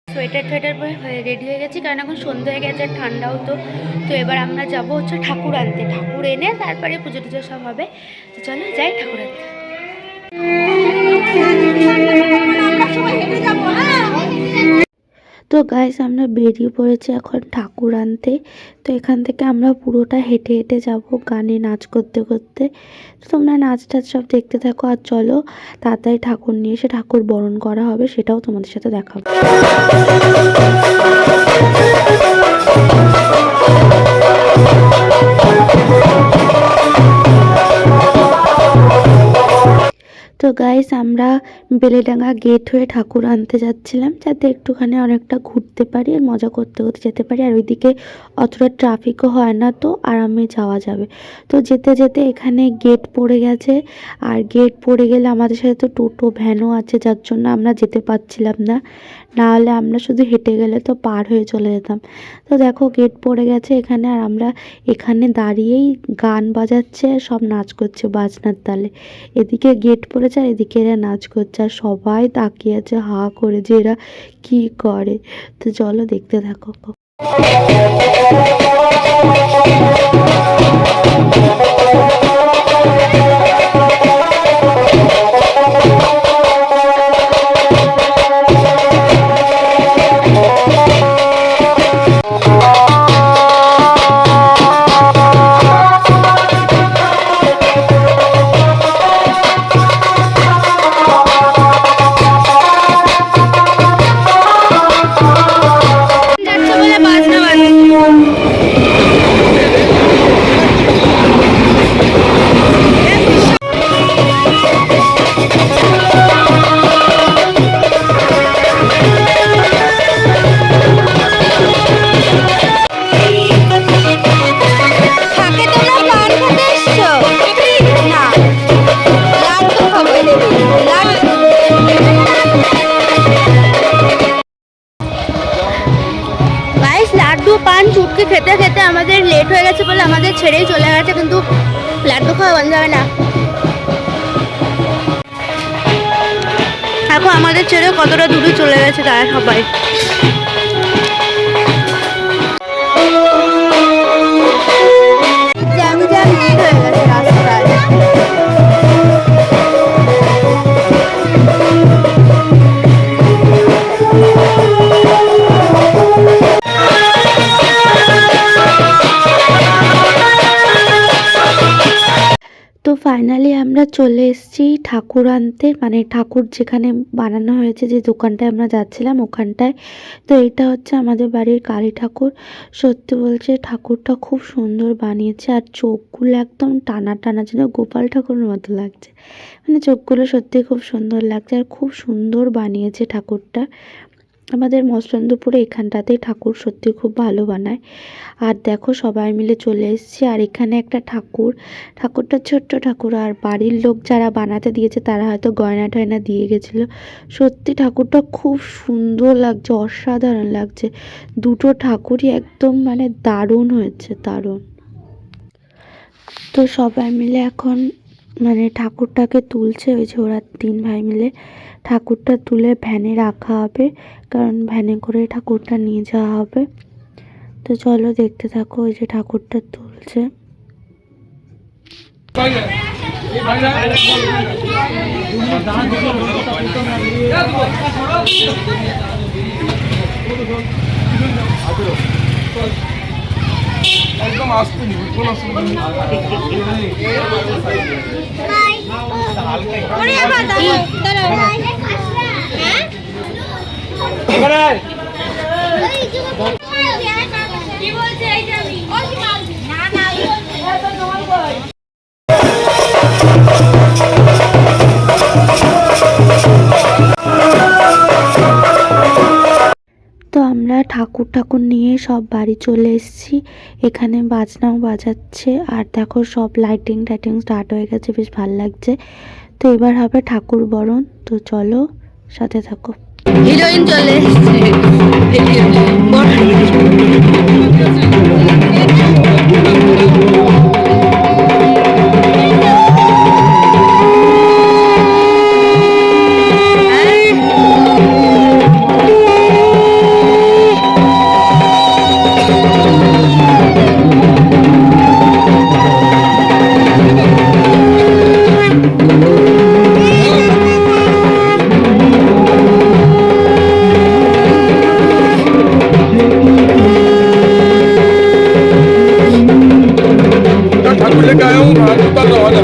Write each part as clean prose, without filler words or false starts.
Sweater টোয়েটার পরে ready হয়ে গেছি, কারণ এখন সন্ধ্যা হয়ে গেছে, ঠান্ডাও তো। তো এবার আমরা যাবো হচ্ছে ঠাকুর আনতে, ঠাকুর এনে তারপরে পুজো টুজো সব হবে। তো চলো যাই ঠাকুর আনতে। তো গাইস আমরা বেরিয়ে পড়েছি এখন ঠাকুর আনতে। তো এখান থেকে আমরা পুরোটা হেঁটে হেঁটে যাব গানে নাচ করতে করতে। তো তোমরা নাচ টাচ সব দেখতে থাকো, আর চলো তাড়াতাড়ি ঠাকুর নিয়ে এসে ঠাকুর বরণ করা হবে, সেটাও তোমাদের সাথে দেখাবো। তো গাইস আমরা বেলেডাঙ্গা গেট হয়ে ঠাকুর আনতে যাচ্ছিলাম, যাতে একটুখানি অনেকটা ঘুরতে পারি আর মজা করতে করতে যেতে পারি, আর ওইদিকে অতটা ট্রাফিকও হয় না, তো আরামে যাওয়া যাবে। তো যেতে যেতে এখানে গেট পড়ে গেছে, আর গেট পড়ে গেলে আমাদের সাথে তো টোটো ভ্যানও আছে, যার জন্য আমরা যেতে পারছিলাম না, না হলে আমরা শুধু হেঁটে গেলে তো পার হয়ে চলে যেতাম। তো দেখো গেট পড়ে গেছে এখানে, আর আমরা এখানে দাঁড়িয়েই গান বাজাচ্ছে, সব নাচ করছে বাজনার তালে। এদিকে গেট পড়েছে আর এদিকে এরা নাচ করছে, আর সবাই তাকিয়ে আছে হা করে যে এরা কি করে। তো চলো দেখতে থাকো। চুটকি খেতে খেতে আমাদের লেট হয়ে গেছে বলে আমাদের ছেড়েই চলে গেছে, কিন্তু লাড্ডু খাওয়া বন্ধ যাবে না। এখন আমাদের ছেড়ে কতটা দূরে চলে গেছে তারা সবাই। তো ফাইনালি আমরা চলে এসেছি ঠাকুর আনতে, মানে ঠাকুর যেখানে বানানো হয়েছে, যে দোকানটায় আমরা যাচ্ছিলাম ওখানটায়। তো এটা হচ্ছে আমাদের বাড়ির কালী ঠাকুর। সত্যি বলছে ঠাকুরটা খুব সুন্দর বানিয়েছে, আর চোখগুলো একদম টানা টানা, যেন গোপাল ঠাকুরের মতো লাগছে। মানে চোখগুলো সত্যি খুব সুন্দর লাগছে, আর খুব সুন্দর বানিয়েছে ঠাকুরটা। আমাদের মসলন্দপুরে এখানটাতেই ঠাকুর সত্যি খুব ভালো বানায়। আর দেখো সবাই মিলে চলে এসেছি, আর এখানে একটা ঠাকুরটা ছোট্ট ঠাকুর, আর বাড়ির লোক যারা বানাতে দিয়েছে তারা হয়তো গয়না টয়না দিয়ে গেছিলো। সত্যি ঠাকুরটা খুব সুন্দর লাগছে, অসাধারণ লাগছে। দুটো ঠাকুরই একদম মানে দারুণ হয়েছে, দারুণ। তো সবাই মিলে এখন মানে ঠাকুরটাকে তুলছে, ওই যে ওরা 3 ভাই মিলে ঠাকুরটা তুলে ভ্যানে রাখা হবে, কারণ ভ্যানে করে ঠাকুরটা নিয়ে যাওয়া হবে। তো চলো দেখতে থাকো, ওই যে ঠাকুরটা তুলছে। একদম আসতে নি কোনো অসুবিধা তো আমরা ঠাকুর নিয়ে সব বাড়ি চলে এসেছি। এখানে বাজনাও বাজাচ্ছে, আর দেখো সব লাইটিং টাইটিং স্টার্ট হয়ে গেছে, বেশ ভালো লাগছে। তো এবার হবে ঠাকুর বরণ, তো চলো সাথে থাকো। হিরোইন চলে এসেছে। लेके आया हूँ राजस्थान रवाना।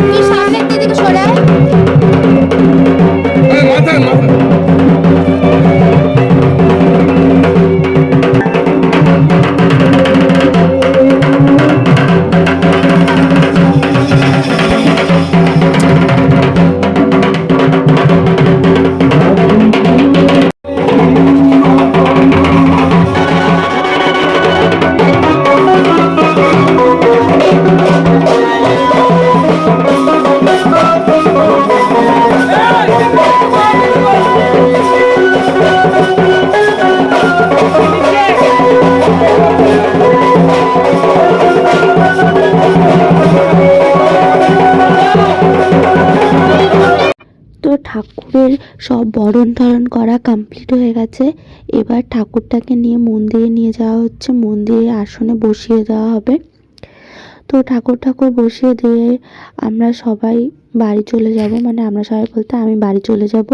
তুই সামনের দিকে সরে আয়। माथा माथा তো ঠাকুরের সব বরণ টরণ করা কমপ্লিট হয়ে গেছে। এবার ঠাকুরটাকে নিয়ে মন্দিরে নিয়ে যাওয়া হচ্ছে, মন্দিরে আসনে বসিয়ে দেওয়া হবে। তো ঠাকুর বসিয়ে দিয়ে আমরা সবাই বাড়ি চলে যাব, মানে আমরা সবাই বলতে আমি বাড়ি চলে যাব,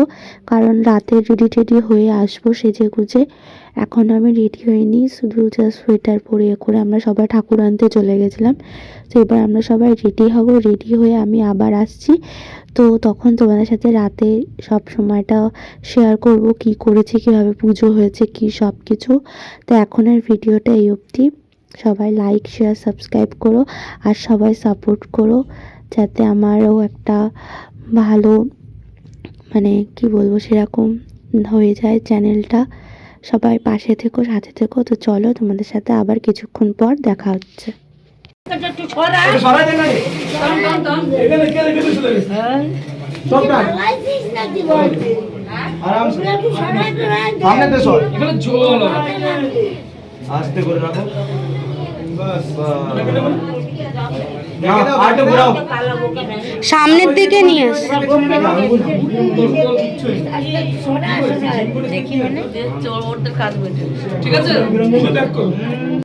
কারণ রাতে রেডি টেডি হয়ে আসবো সেজে গুজে। এখন আমি রেডি হইনি, শুধু জাস্ট সোয়েটার পরে করে আমরা সবাই ঠাকুর আনতে চলে গেছিলাম। তো এবার আমরা সবাই রেডি হব, রেডি হয়ে আমি আবার আসছি। তো তখন তোমাদের সাথে রাতে সব সময়টা শেয়ার করব, কি করেছি, কীভাবে পুজো হয়েছে, কি সব কিছু। তো এখনের ভিডিওটা এই অবধি। সবাই লাইক শেয়ার সাবস্ক্রাইব করো আর সবাই সাপোর্ট করো, যাতে আমারও একটা ভালো, মানে কি বলবো, সেরকম হয়ে যায় চ্যানেলটা। সবাই পাশে থেকো, সাথে থেকো। তো চলো, তোমাদের সাথে আবার কিছুক্ষণ পর দেখা হচ্ছে। सारा देना है এখানে কে লেগে চলে গেছে সব কাট আরাম से সামনে দে সর এখানে জল আস্তে করে রাখো বাস না আটে ঘোরাও সামনের দিকে নিয়ে আস। দেখি মানে যে চোর ওদের কাজ বলছে ঠিক আছে দেখ করো